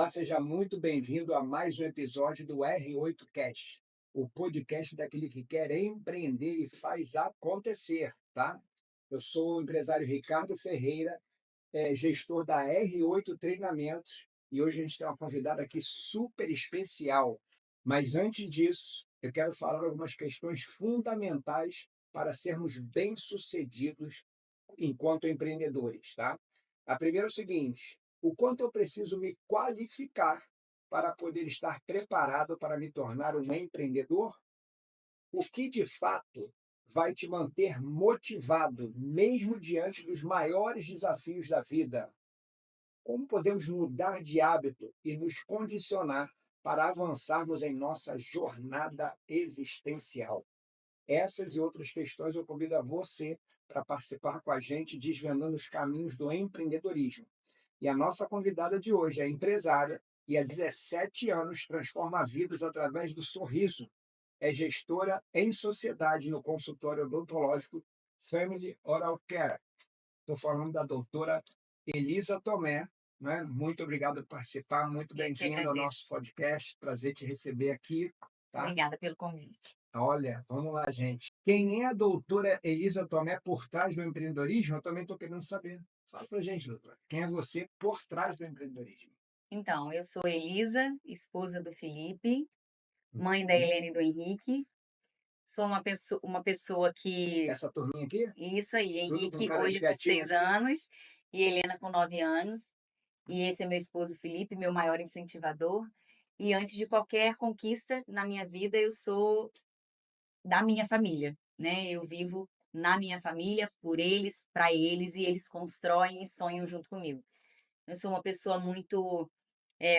Olá, seja muito bem-vindo a mais um episódio do R8 Cash, o podcast daquele que quer empreender e faz acontecer, tá? Eu sou o empresário Ricardo Ferreira, gestor da R8 Treinamentos, e hoje a gente tem uma convidada aqui super especial. Mas antes disso, eu quero falar algumas questões fundamentais para sermos bem-sucedidos enquanto empreendedores, tá? A primeira é o seguinte: o quanto eu preciso me qualificar para poder estar preparado para me tornar um empreendedor? O que de fato vai te manter motivado, mesmo diante dos maiores desafios da vida? Como podemos mudar de hábito e nos condicionar para avançarmos em nossa jornada existencial? Essas e outras questões eu convido a você para participar com a gente, desvendando os caminhos do empreendedorismo. E a nossa convidada de hoje é empresária e há 17 anos transforma vidas através do sorriso. É gestora em sociedade no consultório odontológico Family Oral Care. Estou falando da doutora Elisa Tomé. Né? Muito obrigado por participar, muito Eu que bem-vindo ao agradeço. nosso podcast. Prazer te receber aqui. Tá? Obrigada pelo convite. Olha, vamos lá, gente. Quem é a doutora Elisa Tomé por trás do empreendedorismo? Eu também estou querendo saber. Fala pra gente, doutora. Quem é você por trás do empreendedorismo? Então, eu sou Elisa, esposa do Felipe, mãe da Uhum. Helena e do Henrique. Sou uma pessoa que. Essa turminha aqui? Isso aí, Tudo com Henrique cara de hoje com gatinho 6 assim? anos e Helena com 9 anos. E esse é meu esposo Felipe, meu maior incentivador. E antes de qualquer conquista na minha vida, eu sou da minha família, né? Eu vivo na minha família, por eles, para eles, e eles constroem e sonham junto comigo. Eu sou uma pessoa muito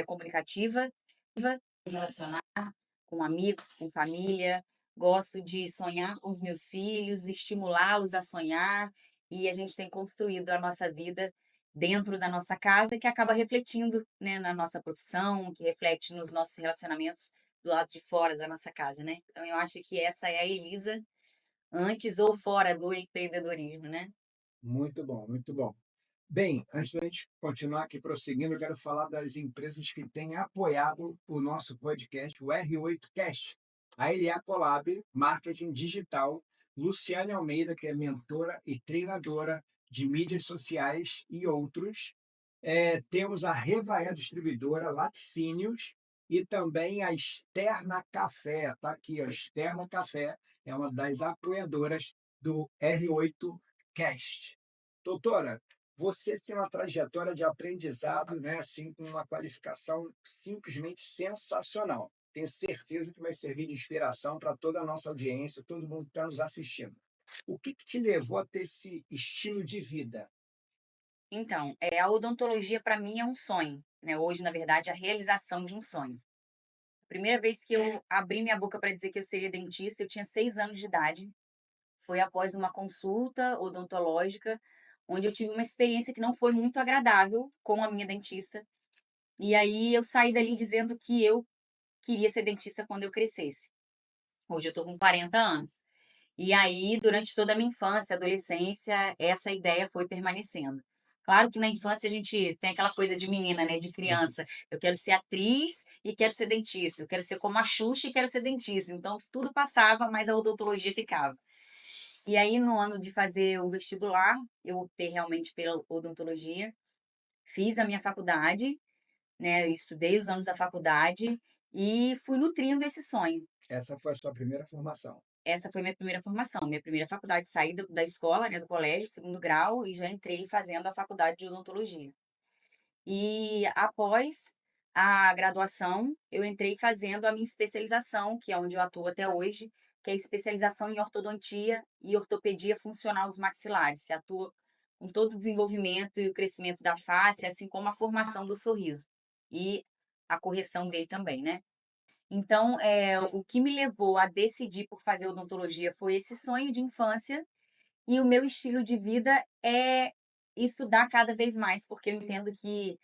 comunicativa, relacionar com amigos, com família, gosto de sonhar com os meus filhos, estimulá-los a sonhar, e a gente tem construído a nossa vida dentro da nossa casa, que acaba refletindo, né, na nossa profissão, que reflete nos nossos relacionamentos do lado de fora da nossa casa, né? Então eu acho que essa é a Elisa antes ou fora do empreendedorismo, né? Muito bom, muito bom. Bem, antes da gente continuar aqui prosseguindo, eu quero falar das empresas que têm apoiado o nosso podcast, o R8 Cash. A LA Colab, Marketing Digital, Luciane Almeida, que é mentora e treinadora de mídias sociais e outros. Temos a Revaé Distribuidora, Laticínios e também a Externa Café. Está aqui, a Externa Café é uma das apoiadoras do R8 Cast. Doutora, você tem uma trajetória de aprendizado, né, assim, com uma qualificação simplesmente sensacional. Tenho certeza que vai servir de inspiração para toda a nossa audiência, todo mundo que está nos assistindo. O que te levou a ter esse estilo de vida? Então, a odontologia para mim é um sonho, né? Hoje, na verdade, é a realização de um sonho. A primeira vez que eu abri minha boca para dizer que eu seria dentista, eu tinha 6 anos de idade. Foi após uma consulta odontológica, onde eu tive uma experiência que não foi muito agradável com a minha dentista. E aí eu saí dali dizendo que eu queria ser dentista quando eu crescesse. Hoje eu tô com 40 anos. E aí, durante toda a minha infância, adolescência, essa ideia foi permanecendo. Claro que na infância a gente tem aquela coisa de menina, né, de criança. Eu quero ser atriz e quero ser dentista. Eu quero ser como a Xuxa e quero ser dentista. Então, tudo passava, mas a odontologia ficava. E aí, no ano de fazer o vestibular, eu optei realmente pela odontologia. Fiz a minha faculdade, né, eu estudei os anos da faculdade e fui nutrindo esse sonho. Essa foi a sua primeira formação. Essa foi minha primeira formação, minha primeira faculdade. Saí da escola, né, do colégio, segundo grau, e já entrei fazendo a faculdade de odontologia. E após a graduação, eu entrei fazendo a minha especialização, que é onde eu atuo até hoje, que é a especialização em ortodontia e ortopedia funcional dos maxilares, que atua com todo o desenvolvimento e o crescimento da face, assim como a formação do sorriso e a correção dele também, né? Então, o que me levou a decidir por fazer odontologia foi esse sonho de infância e o meu estilo de vida é estudar cada vez mais, porque eu entendo que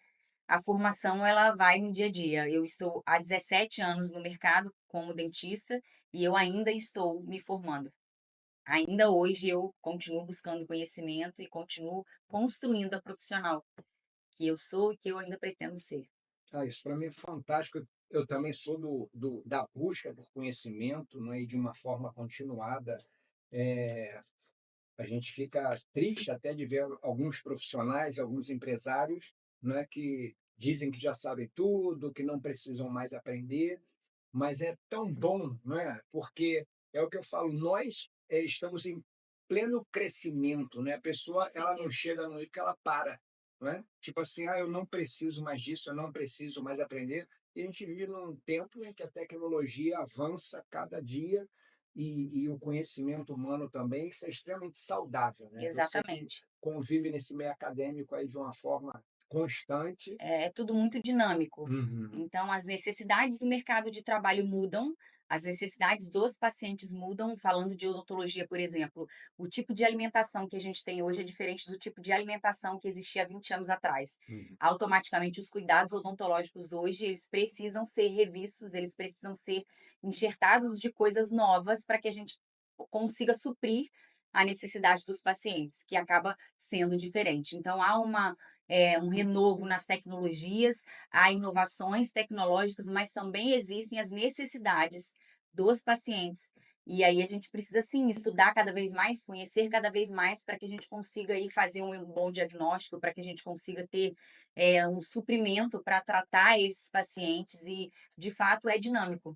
a formação ela vai no dia a dia. Eu estou há 17 anos no mercado como dentista e eu ainda estou me formando. Ainda hoje eu continuo buscando conhecimento e continuo construindo a profissional que eu sou e que eu ainda pretendo ser. Ah, isso para mim é fantástico. Eu também sou da busca por conhecimento, né, e de uma forma continuada. Eh, a gente fica triste até de ver alguns profissionais, alguns empresários, né, que dizem que já sabem tudo, que não precisam mais aprender, mas é tão bom, não é? Porque é o que eu falo, nós estamos em pleno crescimento, né? A pessoa ela não Sim, chega no momento que ela para, não é? Tipo assim, ah, eu não preciso mais disso, eu não preciso mais aprender. E a gente vive num tempo em que a tecnologia avança cada dia e o conhecimento humano também, isso é extremamente saudável, né? Você que exatamente. convive nesse meio acadêmico aí de uma forma constante. É tudo muito dinâmico. Uhum, Então, as necessidades do mercado de trabalho mudam, as necessidades dos pacientes mudam. Falando de odontologia, por exemplo, o tipo de alimentação que a gente tem hoje é diferente do tipo de alimentação que existia há 20 anos atrás. uhum. Automaticamente, os cuidados odontológicos hoje, eles precisam ser revistos, eles precisam ser enxertados de coisas novas para que a gente consiga suprir a necessidade dos pacientes, que acaba sendo diferente. Então, há um renovo nas tecnologias, há inovações tecnológicas, mas também existem as necessidades dos pacientes. E aí a gente precisa sim estudar cada vez mais, conhecer cada vez mais para que a gente consiga aí fazer um bom diagnóstico, para que a gente consiga ter um suprimento para tratar esses pacientes e de fato é dinâmico.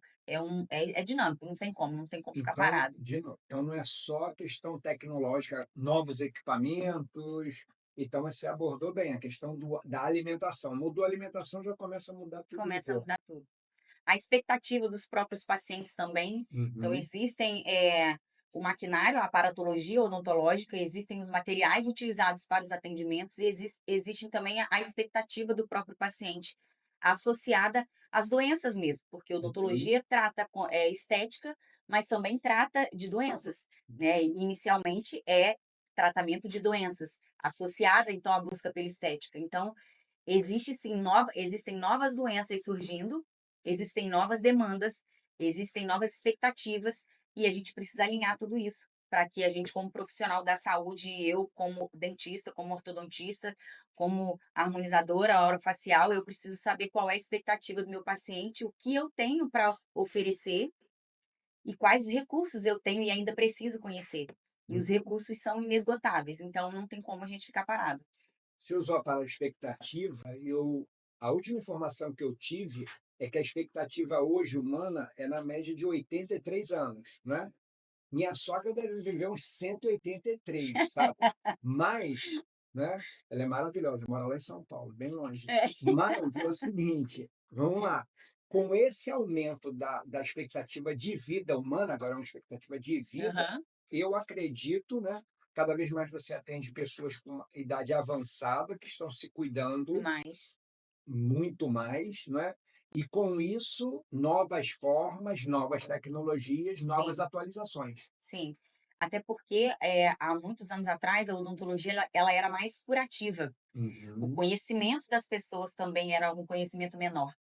É dinâmico, não tem como ficar Então, parado. de novo, então não é só questão tecnológica, novos equipamentos, então você abordou bem a questão da alimentação. Mudou a alimentação, já começa a mudar tudo no Começa a corpo. mudar tudo. A expectativa dos próprios pacientes também. Então, Uhum, existem o maquinário, a aparatologia odontológica, existem os materiais utilizados para os atendimentos e existe também a expectativa do próprio paciente associada às doenças mesmo, porque a uhum, odontologia trata estética, mas também trata de doenças, né? Inicialmente é tratamento de doenças, associada então à busca pela estética. Então, existem novas doenças surgindo, existem novas demandas, existem novas expectativas e a gente precisa alinhar tudo isso para que a gente, como profissional da saúde, eu como dentista, como ortodontista, como harmonizadora orofacial, eu preciso saber qual é a expectativa do meu paciente, o que eu tenho para oferecer e quais recursos eu tenho e ainda preciso conhecer. E os uhum. recursos são inesgotáveis, então não tem como a gente ficar parado. Você usou a palavra expectativa, a última informação que eu tive é que a expectativa hoje humana é na média de 83 anos, né? Minha sogra deve viver uns 183, sabe? Mas, né, ela é maravilhosa, mora lá em São Paulo, bem longe. É. Mas é o seguinte, vamos lá, com esse aumento da expectativa de vida humana, agora é uma expectativa de vida, Aham. eu acredito, né, cada vez mais você atende pessoas com uma idade avançada que estão se cuidando Mas muito mais, não é? E com isso, novas formas, novas tecnologias, novas sim. atualizações. Sim, até porque, há muitos anos atrás a odontologia ela era mais curativa. O Uhum, conhecimento das pessoas também era um conhecimento menor.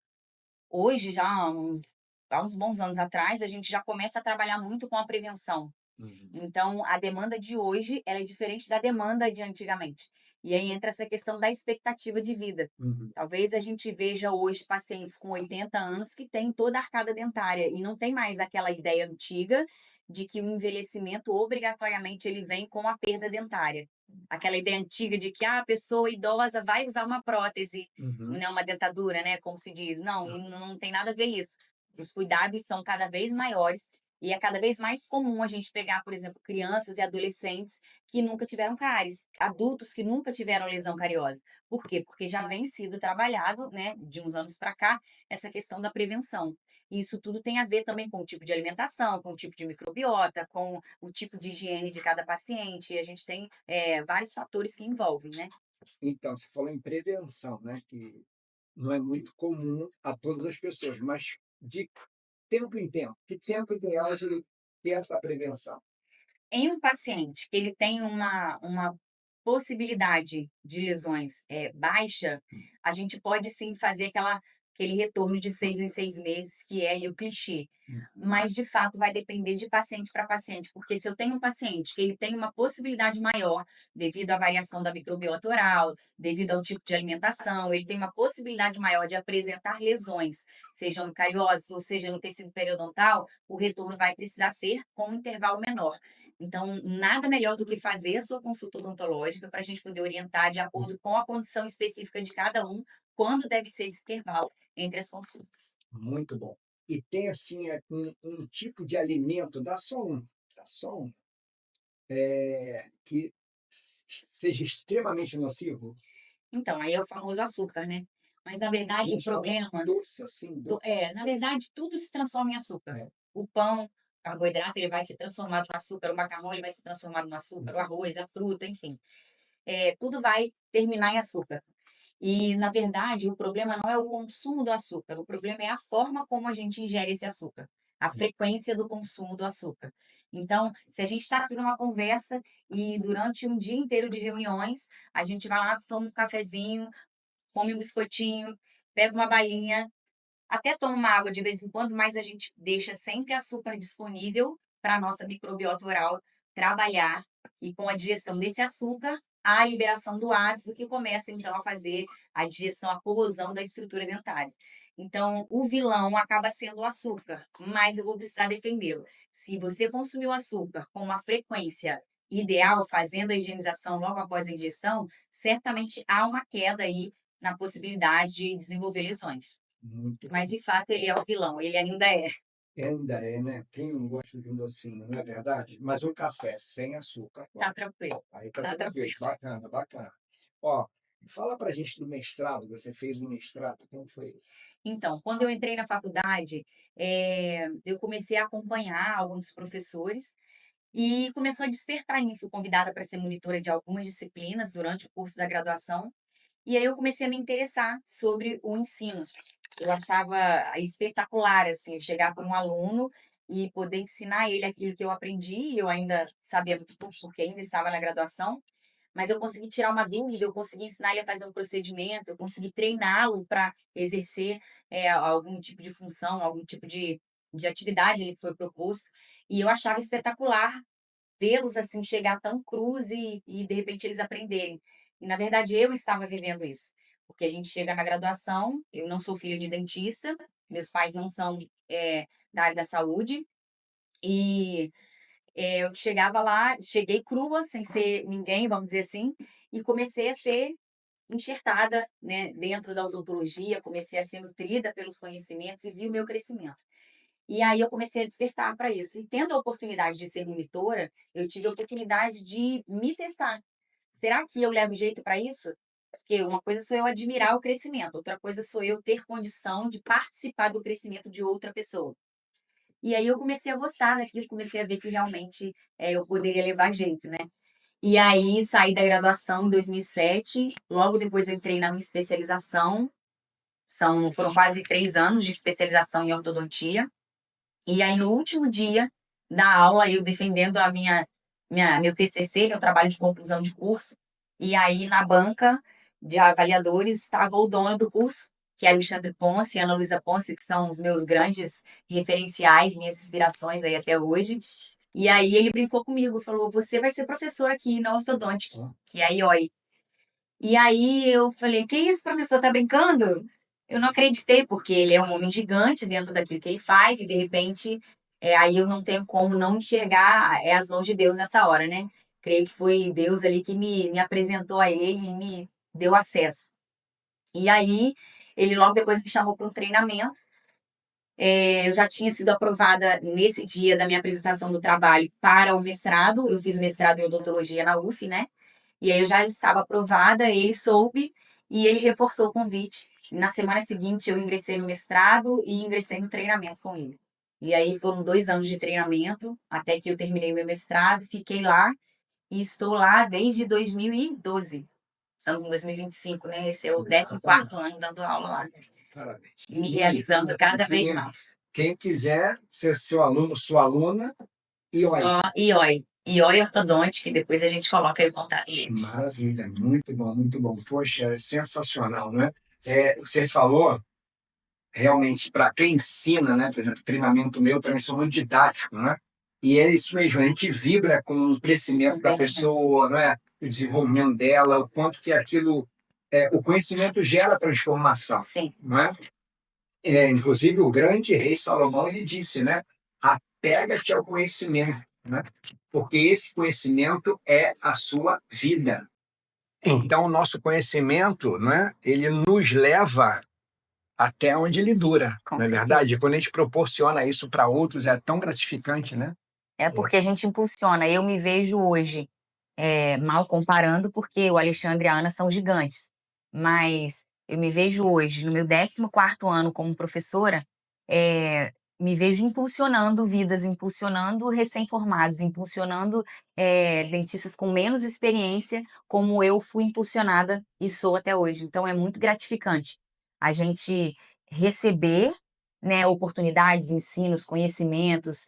Hoje, já há uns bons anos atrás, a gente já começa a trabalhar muito com a prevenção. uhum, Então, a demanda de hoje, ela é diferente da demanda de antigamente. E aí entra essa questão da expectativa de vida. uhum. Talvez a gente veja hoje pacientes com 80 anos que têm toda a arcada dentária e não tem mais aquela ideia antiga de que o envelhecimento obrigatoriamente ele vem com a perda dentária. Aquela ideia antiga de que a pessoa idosa vai usar uma prótese, Uhum. né, uma dentadura, né, como se diz. Não, e não tem nada a ver isso. Os cuidados são cada vez maiores e é cada vez mais comum a gente pegar, por exemplo, crianças e adolescentes que nunca tiveram cáries, adultos que nunca tiveram lesão cariosa. Por quê? Porque já vem sido trabalhado, né, de uns anos para cá, essa questão da prevenção. E isso tudo tem a ver também com o tipo de alimentação, com o tipo de microbiota, com o tipo de higiene de cada paciente. E a gente tem vários fatores que envolvem, né? Então, você falou em prevenção, né, que não é muito comum a todas as pessoas, mas de tempo em tempo, que tempo ideal de ter essa prevenção? Em um paciente que ele tem uma possibilidade de lesões baixa, a gente pode sim fazer aquele retorno de 6 em 6 meses, que é aí o clichê. Uhum. Mas, de fato, vai depender de paciente para paciente, porque se eu tenho um paciente que ele tem uma possibilidade maior, devido à variação da microbiota oral, devido ao tipo de alimentação, ele tem uma possibilidade maior de apresentar lesões, seja no cariose ou seja no tecido periodontal, o retorno vai precisar ser com um intervalo menor. Então, nada melhor do que fazer a sua consulta odontológica para a gente poder orientar de acordo com a condição específica de cada um, quando deve ser esse intervalo entre as consultas. Muito bom. E tem, assim, um tipo de alimento, dá só um, que seja extremamente nocivo? Então, aí é o famoso açúcar, né? Mas, na verdade, o Gente, problema... doce, assim, doce. Na verdade, tudo se transforma em açúcar. É. O pão, carboidrato, ele vai ser transformado no açúcar, o macarrão, ele vai ser transformado no açúcar, o arroz, a fruta, enfim. Tudo vai terminar em açúcar. E, na verdade, o problema não é o consumo do açúcar, o problema é a forma como a gente ingere esse açúcar, a frequência do consumo do açúcar. Então, se a gente está aqui numa conversa e durante um dia inteiro de reuniões, a gente vai lá, toma um cafezinho, come um biscoitinho, pega uma balinha, até toma uma água de vez em quando, mas a gente deixa sempre açúcar disponível para a nossa microbiota oral trabalhar e com a digestão desse açúcar, a liberação do ácido que começa então a fazer a digestão, a corrosão da estrutura dentária. Então, o vilão acaba sendo o açúcar, mas eu vou precisar defendê-lo. Se você consumiu açúcar com uma frequência ideal, fazendo a higienização logo após a ingestão, certamente há uma queda aí na possibilidade de desenvolver lesões. Muito Mas, bom. de fato, ele é o vilão, ele ainda é. Ainda é, né? Quem não gosta de um docinho, não é verdade? Mas um café sem açúcar, Tá pode. tranquilo, Aí tá tá tranquilo. tranquilo. Bacana, bacana. Ó, fala pra gente do mestrado. Você fez um mestrado, como foi isso? Então, quando eu entrei na faculdade, eu comecei a acompanhar alguns professores e começou a despertar em mim. Fui convidada para ser monitora de algumas disciplinas durante o curso da graduação. E aí eu comecei a me interessar sobre o ensino. Eu achava espetacular, assim, eu chegar para um aluno e poder ensinar ele aquilo que eu aprendi. Eu ainda sabia muito pouco, porque ainda estava na graduação, mas eu consegui tirar uma dúvida, eu consegui ensinar ele a fazer um procedimento, eu consegui treiná-lo para exercer algum tipo de função, algum tipo de atividade ali que foi proposto. E eu achava espetacular vê-los assim chegar tão cruz e de repente eles aprenderem. E na verdade eu estava vivendo isso, porque a gente chega na graduação, eu não sou filha de dentista, meus pais não são da área da saúde, e eu chegava lá, cheguei crua, sem ser ninguém, vamos dizer assim, e comecei a ser enxertada, né, dentro da odontologia, comecei a ser nutrida pelos conhecimentos e vi o meu crescimento. E aí eu comecei a despertar para isso. E tendo a oportunidade de ser monitora, eu tive a oportunidade de me testar. Será que eu levo jeito para isso? Porque uma coisa sou eu admirar o crescimento, outra coisa sou eu ter condição de participar do crescimento de outra pessoa. E aí eu comecei a gostar daquilo, comecei a ver que realmente eu poderia levar jeito, né? E aí saí da graduação em 2007, logo depois entrei na minha especialização, foram quase 3 anos de especialização em ortodontia. E aí, no último dia da aula, eu defendendo meu TCC, meu trabalho de conclusão de curso, e aí na banca de avaliadores estava o dono do curso, que é Alexandre Ponce e Ana Luísa Ponce, que são os meus grandes referenciais, minhas inspirações aí até hoje. E aí ele brincou comigo, falou: "Você vai ser professor aqui na ortodôntica, que é a IOI". E aí eu falei: "Que isso, professor, tá brincando?" Eu não acreditei, porque ele é um homem gigante dentro daquilo que ele faz, e de repente, aí eu não tenho como não enxergar as mãos de Deus nessa hora, né? Creio que foi Deus ali que me apresentou a ele e me deu acesso. E aí, ele logo depois me chamou para um treinamento. Eu já tinha sido aprovada nesse dia da minha apresentação do trabalho para o mestrado. Eu fiz o mestrado em odontologia na UF, né? E aí eu já estava aprovada, ele soube e ele reforçou o convite. Na semana seguinte eu ingressei no mestrado e ingressei no treinamento com ele. E aí foram 2 anos de treinamento até que eu terminei meu mestrado, fiquei lá e estou lá desde 2012. Estamos em 2025, né? Esse é o 14º ano dando aula lá, Parabéns. me realizando cada vez mais. Quem quiser ser seu aluno, sua aluna, IOI. Só IOI. IOI Ortodonte, que depois a gente coloca aí o contato deles. Maravilha, muito bom, muito bom. Poxa, é sensacional, né? Você falou realmente para quem ensina, né? Por exemplo, treinamento meu também sou muito didático, né? E é isso mesmo, a gente vibra com o crescimento da pessoa, né? O desenvolvimento dela, o quanto que aquilo, o conhecimento gera transformação, Sim. não é? Inclusive o grande rei Salomão ele disse, né? Apega-te ao conhecimento, né? Porque esse conhecimento é a sua vida. Então, o nosso conhecimento, né, ele nos leva até onde ele dura, Com não é certeza. verdade? E quando a gente proporciona isso para outros, é tão gratificante, né? É porque a gente impulsiona. Eu me vejo hoje, mal comparando, porque o Alexandre e a Ana são gigantes. Mas eu me vejo hoje, no meu 14º ano como professora, me vejo impulsionando vidas, impulsionando recém-formados, impulsionando dentistas com menos experiência, como eu fui impulsionada e sou até hoje. Então é muito gratificante a gente receber, né, oportunidades, ensinos, conhecimentos,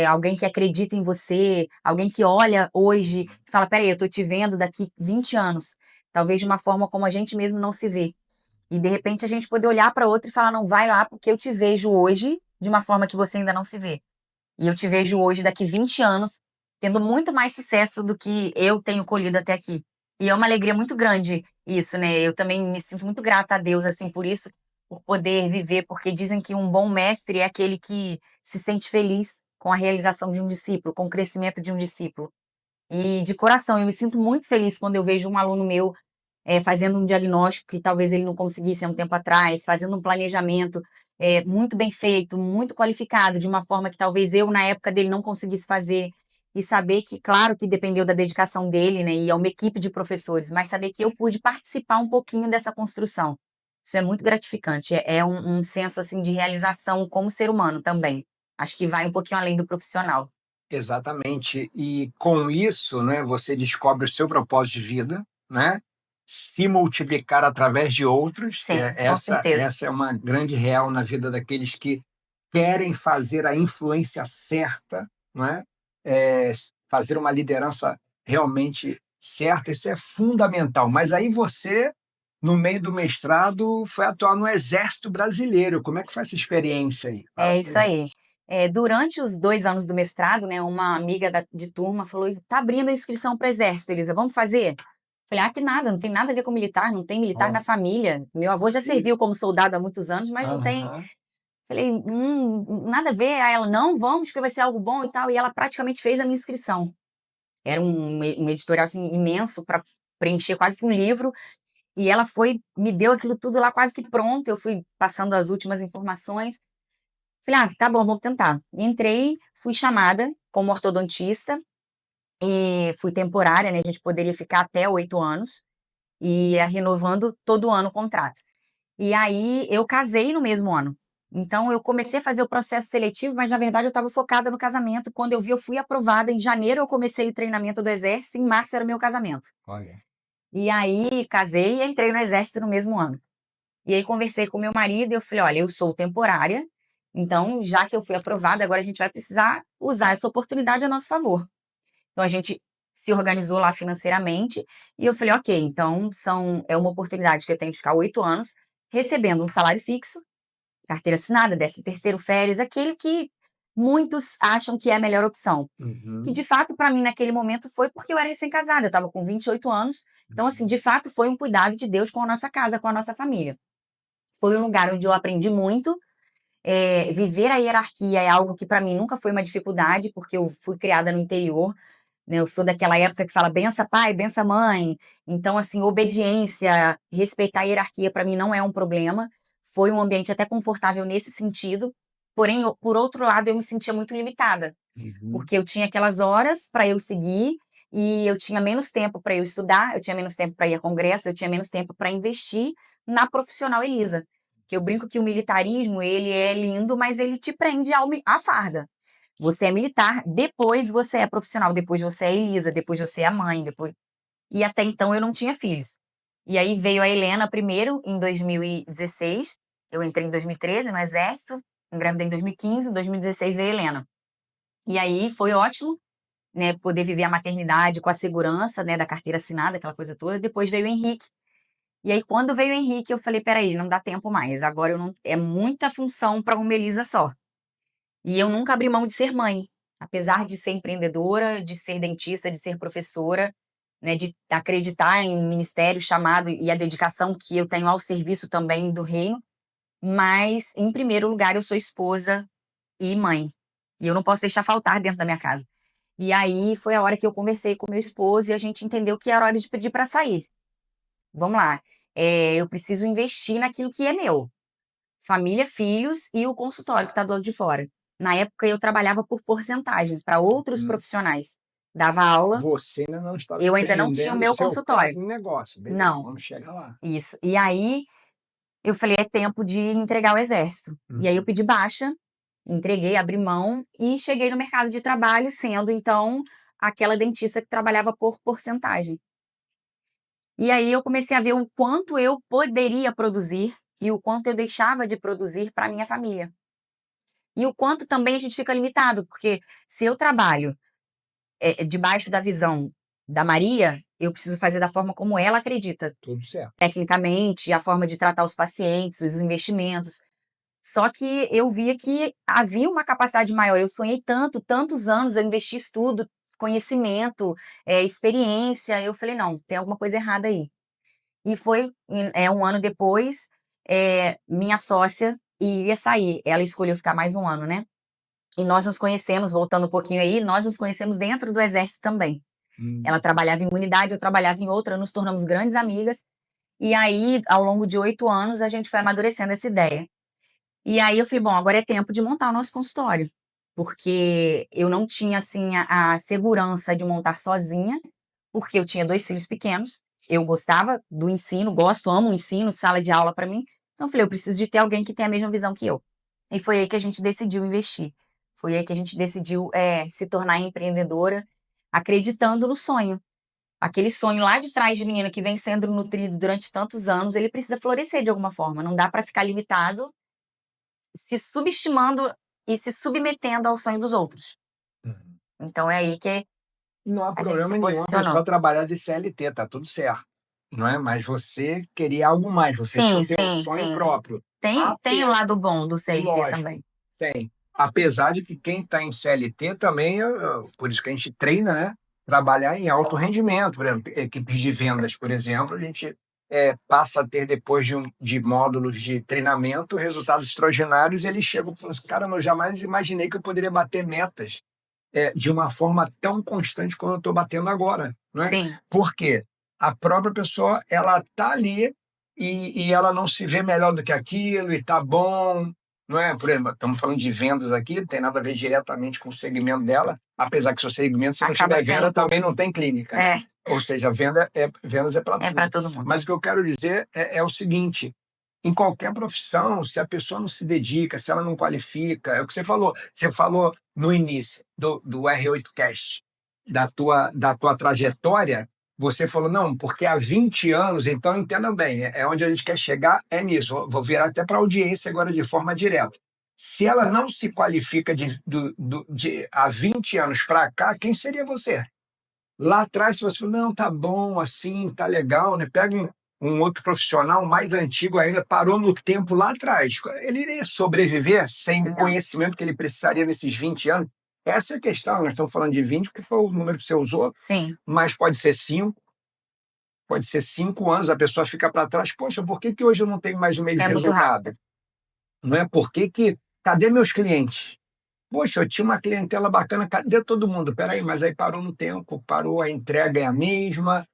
alguém que acredita em você, alguém que olha hoje e fala, peraí, eu estou te vendo daqui 20 anos, talvez de uma forma como a gente mesmo não se vê. E de repente a gente poder olhar para outro e falar, não, vai lá, porque eu te vejo hoje de uma forma que você ainda não se vê. E eu te vejo hoje, daqui 20 anos, tendo muito mais sucesso do que eu tenho colhido até aqui. E é uma alegria muito grande isso, né? Eu também me sinto muito grata a Deus, assim, por isso, por poder viver, porque dizem que um bom mestre é aquele que se sente feliz com a realização de um discípulo, com o crescimento de um discípulo. E de coração, eu me sinto muito feliz quando eu vejo um aluno meu fazendo um diagnóstico que talvez ele não conseguisse há um tempo atrás, fazendo um planejamento muito bem feito, muito qualificado, de uma forma que talvez eu, na época dele, não conseguisse fazer. E saber que, claro, que dependeu da dedicação dele, né, e é uma equipe de professores, mas saber que eu pude participar um pouquinho dessa construção. Isso é muito gratificante, é um senso, assim, de realização como ser humano também. Acho que vai um pouquinho além do profissional. Exatamente. E com isso, né, você descobre o seu propósito de vida, né? Se multiplicar através de outros, que Sim, com certeza. essa é uma grande real na vida daqueles que querem fazer a influência certa, não é? É, fazer uma liderança realmente certa, isso é fundamental. Mas aí você, no meio do mestrado, foi atuar no Exército Brasileiro. Como é que foi essa experiência aí? Fala É pra isso gente. aí. Durante os 2 anos do mestrado, né, uma amiga de turma falou: tá abrindo a inscrição para Exército, Elisa, vamos fazer? Falei: ah, que nada, não tem nada a ver com militar, não tem militar Ó, na família. Meu avô já sim. serviu como soldado há muitos anos, mas não tem. Aham. Falei: nada a ver. Aí ela: não, vamos, porque vai ser algo bom e tal. E ela praticamente fez a minha inscrição. Era um editorial assim, imenso para preencher quase que um livro. E ela foi, me deu aquilo tudo lá quase que pronto. Eu fui passando as últimas informações. Falei, ah, tá bom, vamos tentar. Entrei, fui chamada como ortodontista e fui temporária, né? A gente poderia ficar até 8 anos e ia renovando todo ano o contrato. E aí eu casei no mesmo ano. Então eu comecei a fazer o processo seletivo, mas na verdade eu estava focada no casamento. Quando eu vi, eu fui aprovada. Em janeiro eu comecei o treinamento do Exército, em março era o meu casamento. Olha. E aí casei e entrei no Exército no mesmo ano. E aí conversei com meu marido e eu falei, olha, eu sou temporária, então já que eu fui aprovada, agora a gente vai precisar usar essa oportunidade a nosso favor. Então a gente se organizou lá financeiramente e eu falei, ok, então é uma oportunidade que eu tenho de ficar 8 anos recebendo um salário fixo, carteira assinada, 13º férias, aquele que muitos acham que é a melhor opção. Que Uhum. de fato para mim naquele momento foi porque eu era recém-casada, eu estava com 28 anos, então assim, de fato foi um cuidado de Deus com a nossa casa, com a nossa família. Foi um lugar onde eu aprendi muito. Viver a hierarquia é algo que para mim nunca foi uma dificuldade, porque eu fui criada no interior, né? Eu sou daquela época que fala bença pai, bença mãe. Então, assim, obediência, respeitar a hierarquia para mim não é um problema. Foi um ambiente até confortável nesse sentido. Porém, por outro lado, eu me sentia muito limitada, Uhum. porque eu tinha aquelas horas para eu seguir e eu tinha menos tempo para eu estudar, eu tinha menos tempo para ir a congresso, eu tinha menos tempo para investir na profissional Elisa. Que eu brinco que o militarismo, ele é lindo, mas ele te prende à farda. Você é militar, depois você é profissional, depois você é Elisa, depois você é a mãe, depois... E até então eu não tinha filhos. E aí veio a Helena primeiro, em 2016. Eu entrei em 2013 no Exército, engravidei em 2015, em 2016 veio a Helena. E aí foi ótimo, né, poder viver a maternidade com a segurança, né, da carteira assinada, aquela coisa toda. Depois veio o Henrique. E aí, quando veio o Henrique, eu falei, peraí, não dá tempo mais. Agora eu não... é muita função para uma Melissa só. E eu nunca abri mão de ser mãe. Apesar de ser empreendedora, de ser dentista, de ser professora, né, de acreditar em ministério, chamado e a dedicação que eu tenho ao serviço também do reino. Mas, em primeiro lugar, eu sou esposa e mãe. E eu não posso deixar faltar dentro da minha casa. E aí foi a hora que eu conversei com meu esposo e a gente entendeu que era hora de pedir para sair. Vamos lá. Eu preciso investir naquilo que é meu. Família, filhos e o consultório que está do lado de fora. Na época eu trabalhava por porcentagem para outros profissionais. Dava aula, Você ainda não estava eu ainda não tinha o empreendendo o meu seu consultório. próprio negócio. Beleza, Não, vamos chegar lá. isso. E aí eu falei, é tempo de entregar o exército. E aí eu pedi baixa, entreguei, abri mão e cheguei no mercado de trabalho sendo, então, aquela dentista que trabalhava por porcentagem. E aí eu comecei a ver o quanto eu poderia produzir e o quanto eu deixava de produzir para minha família. E o quanto também a gente fica limitado, porque se eu trabalho debaixo da visão da Maria, eu preciso fazer da forma como ela acredita, Tudo certo. tecnicamente, a forma de tratar os pacientes, os investimentos. Só que eu via que havia uma capacidade maior. Eu sonhei tanto, tantos anos, eu investi estudo, conhecimento, experiência. Eu falei, não, tem alguma coisa errada aí. E foi um ano depois, minha sócia iria sair. Ela escolheu ficar mais um ano, né? E nós nos conhecemos, voltando um pouquinho aí, nós nos conhecemos dentro do Exército também. Ela trabalhava em uma unidade, eu trabalhava em outra, nos tornamos grandes amigas. E aí, ao longo de 8 anos, a gente foi amadurecendo essa ideia. E aí eu falei, bom, agora é tempo de montar o nosso consultório. Porque eu não tinha, assim, a segurança de montar sozinha, porque eu tinha 2 filhos pequenos. Eu gostava do ensino, gosto, amo o ensino, sala de aula para mim. Então eu falei, eu preciso de ter alguém que tenha a mesma visão que eu. E foi aí que a gente decidiu investir. Foi aí que a gente decidiu se tornar empreendedora, acreditando no sonho. Aquele sonho lá de trás de menina que vem sendo nutrido durante tantos anos, ele precisa florescer de alguma forma. Não dá para ficar limitado, se subestimando e se submetendo ao sonho dos outros. Uhum. Então é aí que Não há a gente se problema nenhum a pessoa posicionou. trabalhar de CLT, tá tudo certo, não é? Mas você queria algo mais, você tinha Sim, o teu sim, sonho sim. próprio. Tem o lado bom do CLT Lógico, também. tem. Apesar de que quem está em CLT também, por isso que a gente treina, né? Trabalhar em alto rendimento. Por exemplo, equipes de vendas, por exemplo, a gente passa a ter, depois de módulos de treinamento, resultados extraordinários, e eles chegam e falam assim, cara, eu jamais imaginei que eu poderia bater metas de uma forma tão constante como eu estou batendo agora, não é? Sim, Porque a própria pessoa, ela está ali e ela não se vê melhor do que aquilo e tá bom, não é? Por exemplo, estamos falando de vendas aqui, não tem nada a ver diretamente com o segmento dela, apesar que seu segmento, se não acaba tiver venda, sendo. também não tem clínica, né? Ou seja, vendas é para É para tudo. todo mundo. Mas o que eu quero dizer é o seguinte: em qualquer profissão, se a pessoa não se dedica, se ela não qualifica, é o que você falou no início do R8Cast, da tua trajetória, você falou, não, porque há 20 anos, então entenda bem, onde a gente quer chegar, é nisso. Vou virar até para a audiência agora de forma direta. Se ela não se qualifica há 20 anos para cá, quem seria você? Lá atrás, se você falou, não, tá bom, assim, tá legal, né? Pega um outro profissional mais antigo ainda, parou no tempo lá atrás. Ele iria sobreviver sem o Não. conhecimento que ele precisaria nesses 20 anos? Essa é a questão. Nós estamos falando de 20, porque foi o número que você usou, Sim, mas pode ser 5 anos, a pessoa fica para trás. Poxa, por que hoje eu não tenho mais o mesmo é muito resultado? rápido. Não é? Cadê meus clientes? Poxa, eu tinha uma clientela bacana, cadê todo mundo? Peraí, mas aí parou no tempo, parou, a entrega é a mesma,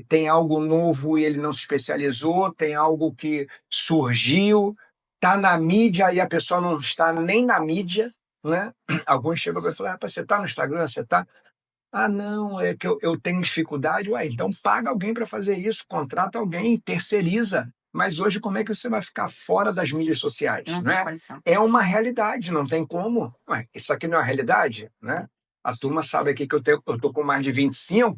tem algo novo e ele não se especializou, tem algo que surgiu, está na mídia e a pessoa não está nem na mídia, né? Alguns chegam e falam, rapaz, você está no Instagram, você está... Ah, não, é que eu tenho dificuldade. Ué, então paga alguém para fazer isso, contrata alguém, terceiriza. Mas hoje, como é que você vai ficar fora das mídias sociais? Não tem Né? condição. É uma realidade, não tem como. Ué, isso aqui não é uma realidade? Né? A turma sabe aqui que eu estou com mais de 25,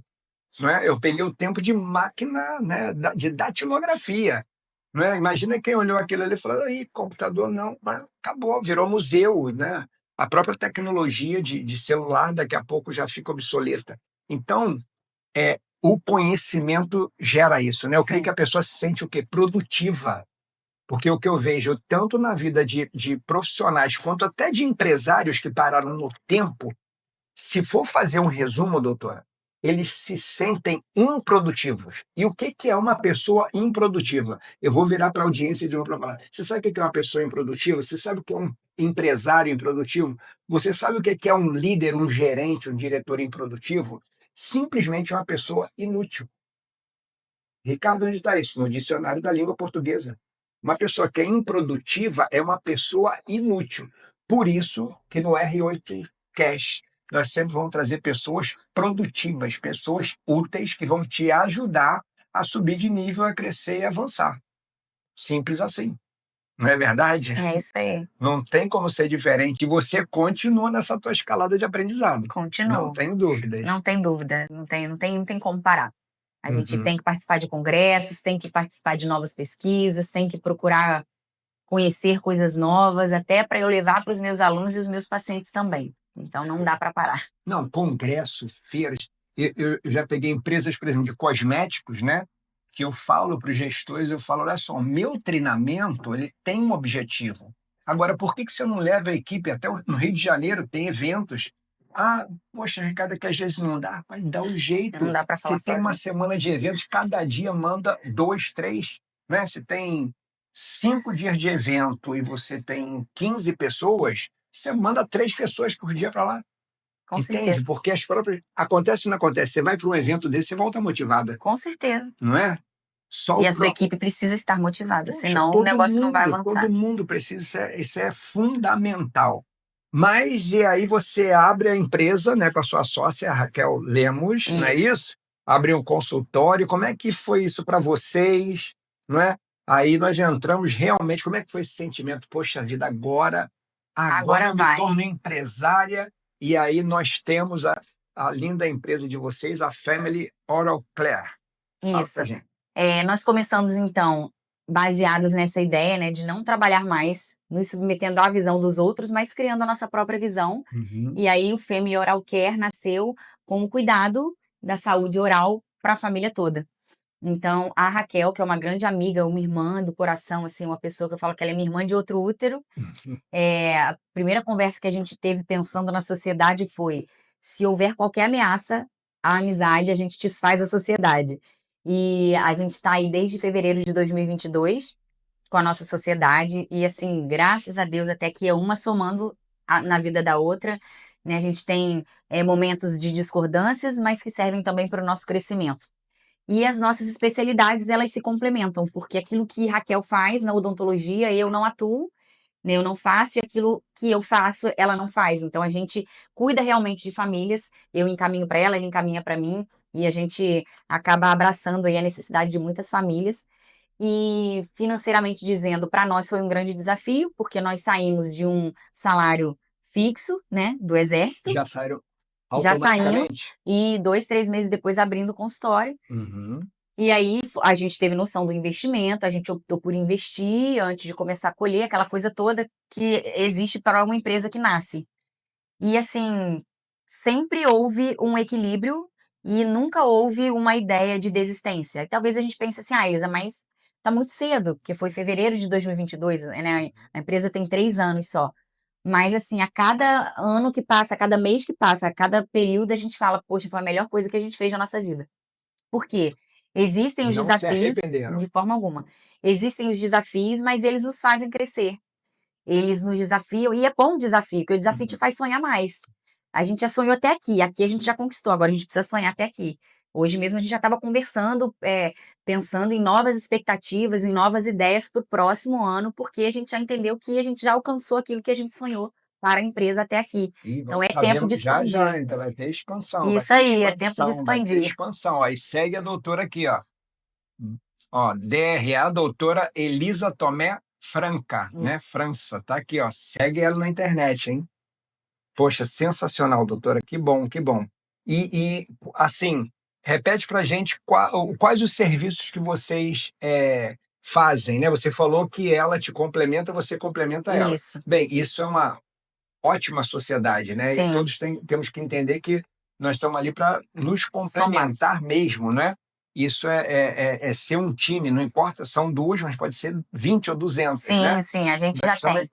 né? Eu peguei o tempo de máquina, né, de datilografia. Né? Imagina quem olhou aquilo ali e falou, Ih, computador não, acabou, virou museu, né? A própria tecnologia de celular daqui a pouco já fica obsoleta. Então, o conhecimento gera isso, né? Eu creio Sim. que a pessoa se sente o quê? Produtiva. Porque o que eu vejo tanto na vida de profissionais quanto até de empresários que pararam no tempo, se for fazer um resumo, doutora, eles se sentem improdutivos. E o que é uma pessoa improdutiva? Eu vou virar para a audiência de novo para falar. Você sabe o que é uma pessoa improdutiva? Você sabe o que é um empresário improdutivo? Você sabe o que é um líder, um gerente, um diretor improdutivo? Simplesmente uma pessoa inútil. Ricardo, onde está isso? No dicionário da língua portuguesa. Uma pessoa que é improdutiva é uma pessoa inútil. Por isso que no R8 Cash nós sempre vamos trazer pessoas produtivas, pessoas úteis que vão te ajudar a subir de nível, a crescer e avançar. Simples assim. Não é verdade? É isso aí. Não tem como ser diferente. E você continua nessa tua escalada de aprendizado. Não Continuo. tenho dúvidas. Não tem dúvida. Não tem como parar. A gente Uhum. tem que participar de congressos, tem que participar de novas pesquisas, tem que procurar conhecer coisas novas, até para eu levar para os meus alunos e os meus pacientes também. Então não dá para parar. Não, congressos, feiras. Eu já peguei empresas, por exemplo, de cosméticos, né? Que eu falo para os gestores, eu falo, olha só, o meu treinamento ele tem um objetivo. Agora, por que você não leva a equipe até no Rio de Janeiro, tem eventos? Ah, poxa, Ricardo, é que às vezes não dá. Mas dá um jeito. Não dá para falar Você tem uma sozinho. semana de eventos, cada dia manda 2, 3, né? Você tem 5 dias de evento e você tem 15 pessoas, você manda 3 pessoas por dia para lá. Com Entende? certeza. Porque as próprias. Acontece ou não acontece? Você vai para um evento desse, você volta motivada, Com certeza. não é? Só E o a sua próprio. equipe precisa estar motivada, Poxa, senão o negócio não vai todo avançar. mundo precisa, isso é fundamental. Mas e aí você abre a empresa, né, com a sua sócia, a Raquel Lemos, não é Isso. isso? Abre um consultório. Como é que foi isso para vocês, não é? Aí nós entramos realmente. Como é que foi esse sentimento? Poxa vida, agora Agora eu me vai. torno empresária. E aí nós temos a linda empresa de vocês, a Family Oral Care. Fala Isso. pra gente. Nós começamos, então, baseados nessa ideia, né, de não trabalhar mais, nos submetendo à visão dos outros, mas criando a nossa própria visão. Uhum. E aí o Family Oral Care nasceu com o cuidado da saúde oral para a família toda. Então, a Raquel, que é uma grande amiga, uma irmã do coração, assim, uma pessoa que eu falo que ela é minha irmã de outro útero, a primeira conversa que a gente teve pensando na sociedade foi: se houver qualquer ameaça à amizade, a gente desfaz a sociedade. E a gente está aí desde fevereiro de 2022 com a nossa sociedade e, assim, graças a Deus, até que é uma somando na vida da outra, né? A gente tem momentos de discordâncias, mas que servem também para o nosso crescimento. E as nossas especialidades, elas se complementam, porque aquilo que Raquel faz na odontologia, eu não atuo, né, eu não faço, e aquilo que eu faço, ela não faz. Então a gente cuida realmente de famílias, eu encaminho para ela encaminha para mim, e a gente acaba abraçando aí a necessidade de muitas famílias. E financeiramente dizendo, para nós foi um grande desafio, porque nós saímos de um salário fixo, né, do Exército, Já saíram já saímos, automaticamente? e 2, 3 meses depois abrindo o consultório. Uhum. E aí a gente teve noção do investimento, a gente optou por investir antes de começar a colher aquela coisa toda que existe para uma empresa que nasce. E assim, sempre houve um equilíbrio e nunca houve uma ideia de desistência. E talvez a gente pense assim, ah, Elisa, mas tá muito cedo, porque foi fevereiro de 2022, né? A empresa tem 3 anos só. Mas assim, a cada ano que passa, a cada mês que passa, a cada período, a gente fala, poxa, foi a melhor coisa que a gente fez na nossa vida. Por quê? Existem os Não se desafios, arrependeram. de forma alguma. Existem os desafios, mas eles nos fazem crescer. Eles nos desafiam, e é bom o desafio, porque o desafio te faz sonhar mais. A gente já sonhou até aqui a gente já conquistou, agora a gente precisa sonhar até aqui. Hoje mesmo a gente já estava conversando, pensando em novas expectativas, em novas ideias para o próximo ano, porque a gente já entendeu que a gente já alcançou aquilo que a gente sonhou para a empresa até aqui. E Então é tempo de sabemos já expandir. já, então vai ter expansão, Isso aí, é tempo de vai ter expandir. expansão. Aí segue a doutora aqui, ó. Ó, DRA, doutora Elisa Tomé Franca, né? Isso. França, tá aqui, ó. Segue ela na internet, hein? Poxa, sensacional, doutora. Que bom, que bom. Assim, repete pra gente quais os serviços que vocês fazem, né? Você falou que ela te complementa, você complementa ela. Isso. Bem, isso é uma ótima sociedade, né? E Sim. todos temos que entender que nós estamos ali para nos complementar mesmo, né? Isso é ser um time, não importa, são duas, mas pode ser 20 ou 200, né? Sim, a gente já tem.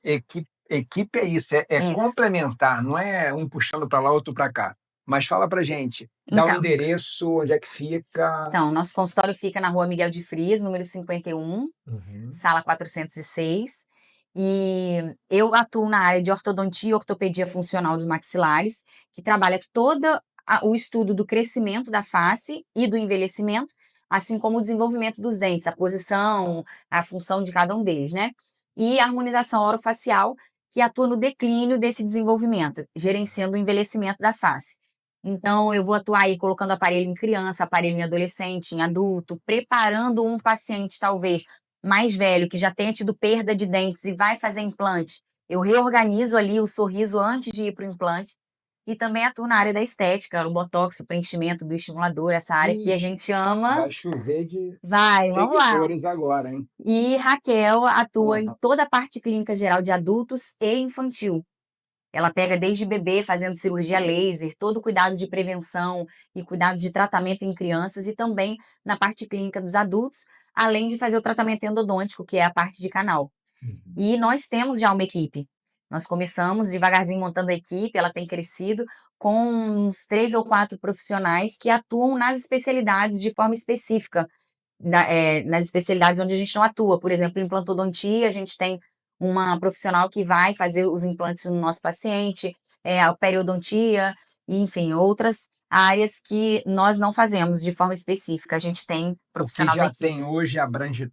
Equipe é isso, Isso. complementar, não é um puxando para lá, outro para cá. Mas fala para gente, dá um Então, endereço, onde é que fica? então, nosso consultório fica na Rua Miguel de Frias, número 51, Uhum. sala 406. E eu atuo na área de ortodontia e ortopedia funcional dos maxilares, que trabalha todo o estudo do crescimento da face e do envelhecimento, assim como o desenvolvimento dos dentes, a posição, a função de cada um deles, né? E a harmonização orofacial, que atua no declínio desse desenvolvimento, gerenciando o envelhecimento da face. Então, eu vou atuar aí colocando aparelho em criança, aparelho em adolescente, em adulto, preparando um paciente, talvez, mais velho, que já tenha tido perda de dentes e vai fazer implante. Eu reorganizo ali o sorriso antes de ir para o implante. E também atuo na área da estética, o botox, o preenchimento do estimulador, essa área que a gente ama. Vai chover de Vamos lá. seguidores agora, hein? E Raquel atua em toda a parte clínica geral de adultos e infantil. Ela pega desde bebê, fazendo cirurgia laser, todo o cuidado de prevenção e cuidado de tratamento em crianças e também na parte clínica dos adultos, além de fazer o tratamento endodôntico, que é a parte de canal. E nós temos já uma equipe. Nós começamos devagarzinho montando a equipe, ela tem crescido com uns 3 ou 4 profissionais que atuam nas especialidades de forma específica, nas especialidades onde a gente não atua. Por exemplo, implantodontia, a gente tem uma profissional que vai fazer os implantes no nosso paciente, a periodontia, e, enfim, outras áreas que nós não fazemos de forma específica. A gente tem O que profissional da já equipe. tem hoje abrange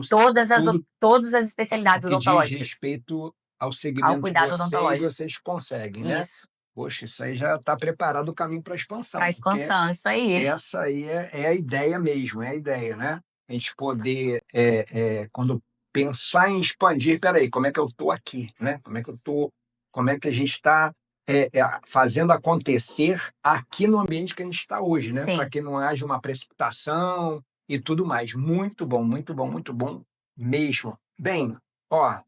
Todas as especialidades que diz odontológicas, respeito ao ao segmento de cuidado vocês, odontológico. vocês conseguem, né? Isso, Poxa, isso aí já está preparado o caminho para a para expansão, porque expansão, isso aí. essa aí é a ideia mesmo, é a ideia, né? A gente poder, quando pensar em expandir, peraí, como é que eu estou aqui, né? Como é que a gente está fazendo acontecer aqui no ambiente que a gente está hoje, né? Para Sim. que não haja uma precipitação e tudo mais. Muito bom, muito bom, muito bom mesmo. Bem, ó,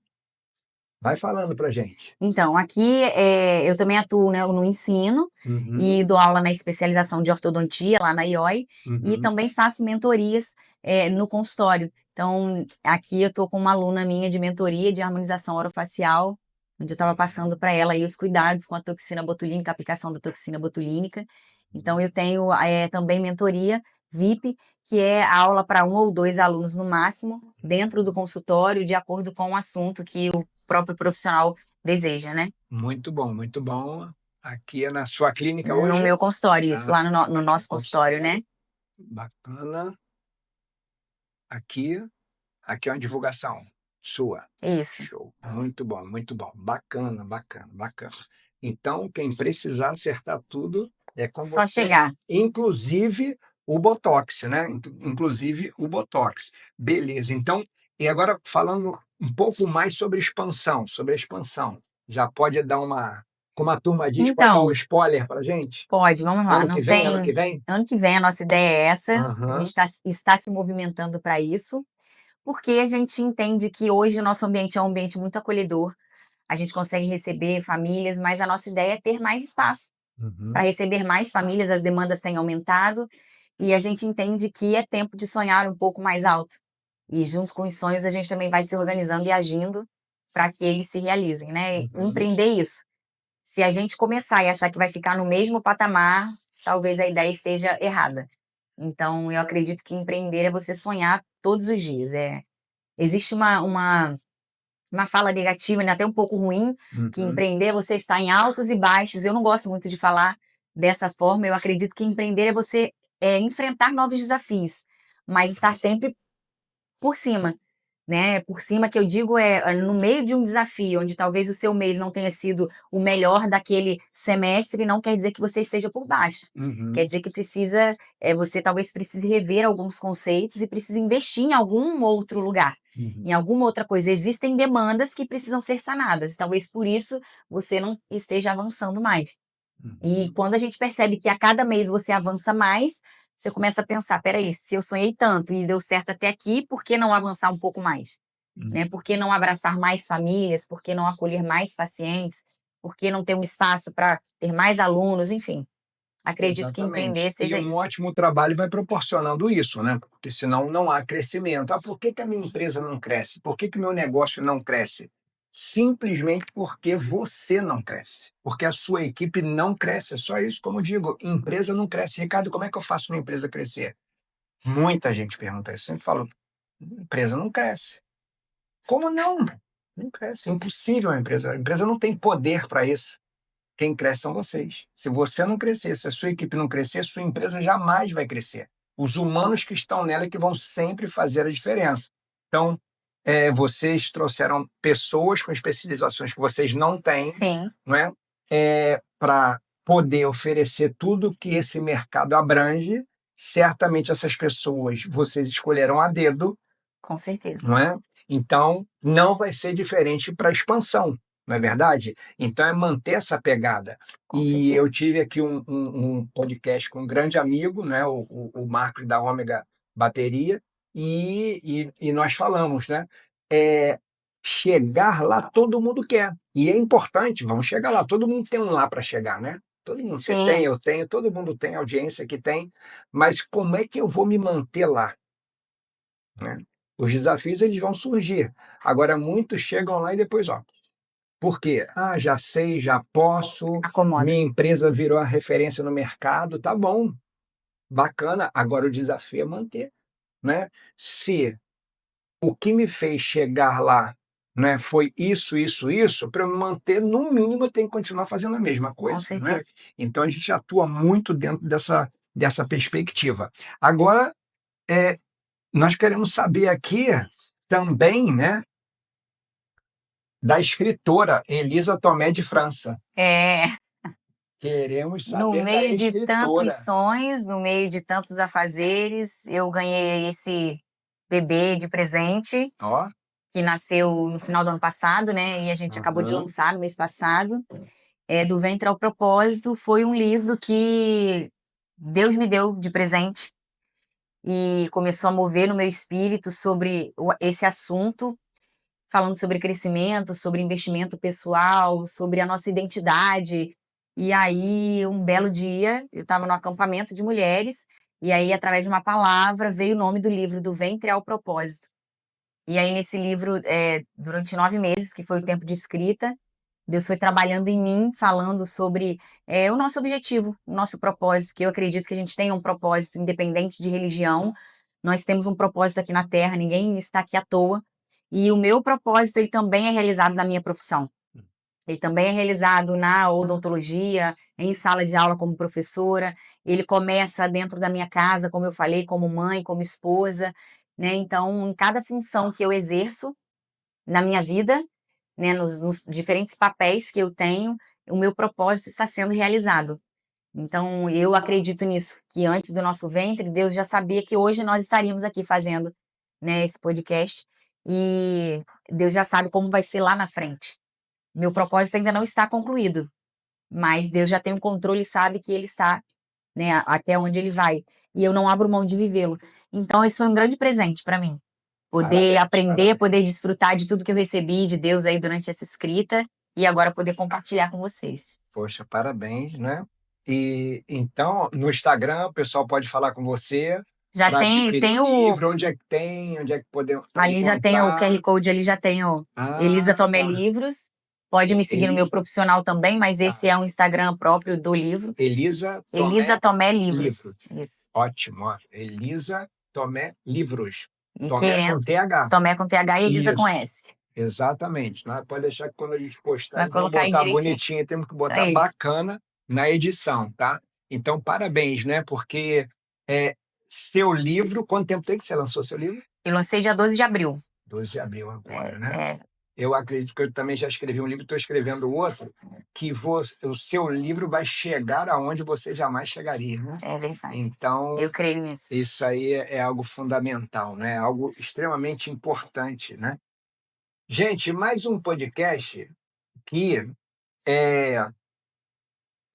vai falando para gente. Então, aqui eu também atuo, né, no ensino e dou aula na especialização de ortodontia lá na IOI e também faço mentorias no consultório. Então, aqui eu estou com uma aluna minha de mentoria de harmonização orofacial, onde eu estava passando para ela aí os cuidados com a toxina botulínica, a aplicação da toxina botulínica. Então, eu tenho também mentoria VIP, que é aula para 1 ou 2 alunos no máximo, dentro do consultório, de acordo com o assunto que o próprio profissional deseja, né? Muito bom, muito bom. Aqui é na sua clínica No hoje? meu consultório, isso, lá no nosso consultório, né? Bacana. Aqui é uma divulgação sua. Isso. Show. Muito bom, muito bom. Bacana, bacana, bacana. Então, quem precisar acertar tudo é com Só você, chegar. inclusive o Botox, né? Inclusive o Botox. Beleza. Então, e agora falando um pouco mais sobre a expansão. Já pode dar como a turma diz, pode dar um Então, spoiler para gente? pode, vamos lá. Ano que vem, ano que vem? Ano que vem a nossa ideia é essa. A Aham. gente está se movimentando para isso, porque a gente entende que hoje o nosso ambiente é um ambiente muito acolhedor. A gente consegue receber famílias, mas a nossa ideia é ter mais espaço para receber mais famílias. As demandas têm aumentado e a gente entende que é tempo de sonhar um pouco mais alto. E junto com os sonhos a gente também vai se organizando e agindo para que eles se realizem, né? Empreender isso. Se a gente começar e achar que vai ficar no mesmo patamar, talvez a ideia esteja errada. Então, eu acredito que empreender é você sonhar todos os dias. Existe uma fala negativa, né, até um pouco ruim, que empreender é você estar em altos e baixos. Eu não gosto muito de falar dessa forma. Eu acredito que empreender é você enfrentar novos desafios, mas estar sempre por cima, né? Por cima que eu digo no meio de um desafio, onde talvez o seu mês não tenha sido o melhor daquele semestre, não quer dizer que você esteja por baixo. Quer dizer que você talvez precise rever alguns conceitos e precise investir em algum outro lugar, em alguma outra coisa. Existem demandas que precisam ser sanadas, talvez por isso você não esteja avançando mais. E quando a gente percebe que a cada mês você avança mais, você começa a pensar, peraí, se eu sonhei tanto e deu certo até aqui, por que não avançar um pouco mais? Né? Por que não abraçar mais famílias? Por que não acolher mais pacientes? Por que não ter um espaço para ter mais alunos? Enfim, Acredito que empreender Exatamente. E seja um isso. ótimo trabalho vai proporcionando isso, né? Porque senão não há crescimento. Ah, por que que a minha empresa não cresce? Por que que meu negócio não cresce? Simplesmente porque você não cresce. Porque a sua equipe não cresce. É só isso, como eu digo, empresa não cresce. Ricardo, como é que eu faço uma empresa crescer? Muita gente pergunta isso. Eu sempre falo, empresa não cresce. Como não? Não cresce. É impossível a empresa. A empresa não tem poder para isso. Quem cresce são vocês. Se você não crescer, se a sua equipe não crescer, sua empresa jamais vai crescer. Os humanos que estão nela é que vão sempre fazer a diferença. Então, vocês trouxeram pessoas com especializações que vocês não têm, Sim, não é? Para poder oferecer tudo que esse mercado abrange. Certamente essas pessoas vocês escolheram a dedo, com certeza. não é? Então, não vai ser diferente para a expansão, não é verdade? Então, é manter essa pegada. Com E certeza. eu tive aqui um podcast com um grande amigo, né? O Marcos da Ômega Bateria, e nós falamos, né? Chegar lá todo mundo quer. E é importante, vamos chegar lá. Todo mundo tem um lá para chegar, né? Todo mundo, você tem, Sim, eu tenho, todo mundo tem, audiência que tem, mas como é que eu vou me manter lá? Né? Os desafios eles vão surgir. Agora, muitos chegam lá e depois, ó, por quê? Ah, já sei, já posso, acomoda. minha empresa virou a referência no mercado, tá bom, bacana. Agora o desafio é manter, né? Se o que me fez chegar lá, né, foi isso, para eu me manter, no mínimo, eu tenho que continuar fazendo a mesma Com coisa, né? certeza. Então a gente atua muito dentro dessa perspectiva. Agora, nós queremos saber aqui também, né, da escritora Elisa Tomé de França. É, Queremos no saber da meio de tantos escritora. sonhos, no meio de tantos afazeres, eu ganhei esse bebê de presente, Ó, que nasceu no final do ano passado, né? E a gente acabou de uhum, lançar no mês passado. Do Ventre ao Propósito, foi um livro que Deus me deu de presente e começou a mover no meu espírito sobre esse assunto, falando sobre crescimento, sobre investimento pessoal, sobre a nossa identidade. E aí, um belo dia, eu estava no acampamento de mulheres, e aí, através de uma palavra, veio o nome do livro, Do Ventre ao Propósito. E aí, nesse livro, durante 9 meses, que foi o tempo de escrita, Deus foi trabalhando em mim, falando sobre o nosso objetivo, o nosso propósito, que eu acredito que a gente tem um propósito independente de religião. Nós temos um propósito aqui na Terra, ninguém está aqui à toa. E o meu propósito, ele também é realizado na minha profissão. Ele também é realizado na odontologia, em sala de aula como professora. Ele começa dentro da minha casa, como eu falei, como mãe, como esposa, né? Então, em cada função que eu exerço na minha vida, né, nos diferentes papéis que eu tenho, o meu propósito está sendo realizado. Então, eu acredito nisso, que antes do nosso ventre, Deus já sabia que hoje nós estaríamos aqui fazendo, né, esse podcast, e Deus já sabe como vai ser lá na frente. Meu propósito ainda não está concluído, mas Deus já tem o controle e sabe que ele está, né, até onde ele vai, e eu não abro mão de vivê-lo. Então, esse foi um grande presente para mim. Poder parabéns, aprender, parabéns. poder desfrutar de tudo que eu recebi de Deus aí durante essa escrita e agora poder compartilhar com vocês. Poxa, parabéns, né? E então, no Instagram, o pessoal pode falar com você Já para tem, adquirir tem o o. livro, onde é que tem, onde é que podemos pode Ali já tem o encontrar. QR Code, ali já tem o Elisa Ah, Tomé Livros. Pode me seguir no meu Elisa, profissional também, mas esse tá. é um Instagram próprio do livro. Elisa Elisa Tomé Tomé Livros. Livros. Isso. Ótimo, ó. Elisa Tomé Livros. E Tomé querendo. com TH. Tomé com TH e Elisa com Isso, S. exatamente. Né? Pode deixar que quando a gente postar, Vai eles vão colocar aí botar direitinho. bonitinho, temos que Isso botar aí. bacana na edição, tá? Então, parabéns, né? Porque seu livro, quanto tempo tem que você lançou seu livro? Eu lancei dia 12 de abril. 12 de abril agora, É, né? é, Eu acredito que eu também já escrevi um livro, estou escrevendo outro, que o seu livro vai chegar aonde você jamais chegaria, né? é verdade. Então, Eu creio nisso. isso aí é algo fundamental, né? Algo extremamente importante, né? Gente, mais um podcast que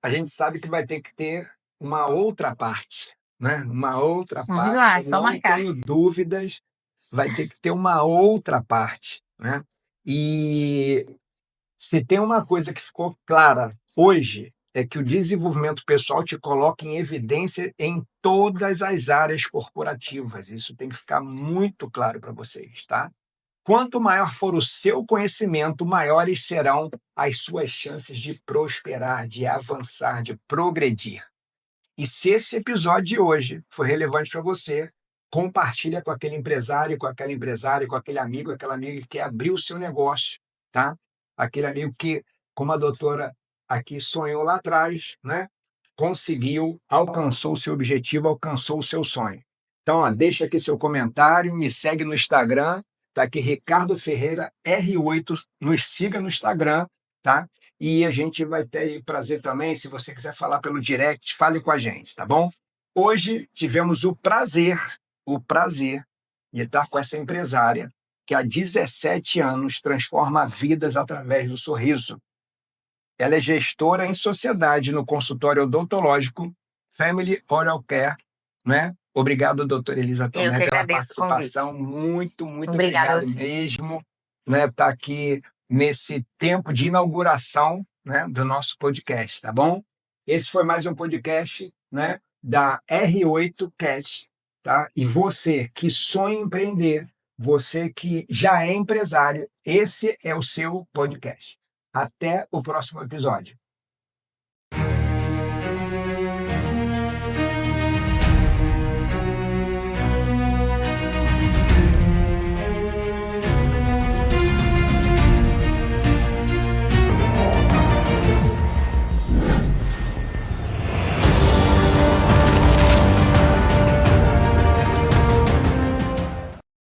a gente sabe que vai ter que ter uma outra parte, né? Uma outra Vamos lá, parte, é eu só não marcar. tenho dúvidas, vai ter que ter uma outra parte, né? E se tem uma coisa que ficou clara hoje, é que o desenvolvimento pessoal te coloca em evidência em todas as áreas corporativas. Isso tem que ficar muito claro para vocês, tá? Quanto maior for o seu conhecimento, maiores serão as suas chances de prosperar, de avançar, de progredir. E se esse episódio de hoje foi relevante para você, compartilha com aquele empresário, com aquela empresária, com aquele amigo, aquela amiga que quer abrir o seu negócio, tá? Aquele amigo que, como a doutora aqui sonhou lá atrás, né? Conseguiu, alcançou o seu objetivo, alcançou o seu sonho. Então, ó, deixa aqui seu comentário, me segue no Instagram, tá aqui Ricardo Ferreira R8, nos siga no Instagram, tá? E a gente vai ter prazer também, se você quiser falar pelo direct, fale com a gente, tá bom? Hoje tivemos o prazer de estar com essa empresária que há 17 anos transforma vidas através do sorriso. Ela é gestora em sociedade no consultório odontológico Family Oral Care, né? Obrigado, doutora Elisa Eu Tomé, que pela agradeço o convite. participação. Muito, muito Obrigada a obrigado você. mesmo, né? Estar aqui nesse tempo de inauguração, né, do nosso podcast, tá bom? Esse foi mais um podcast, né, da R8 Cast, tá? E você que sonha em empreender, você que já é empresário, esse é o seu podcast. Até o próximo episódio.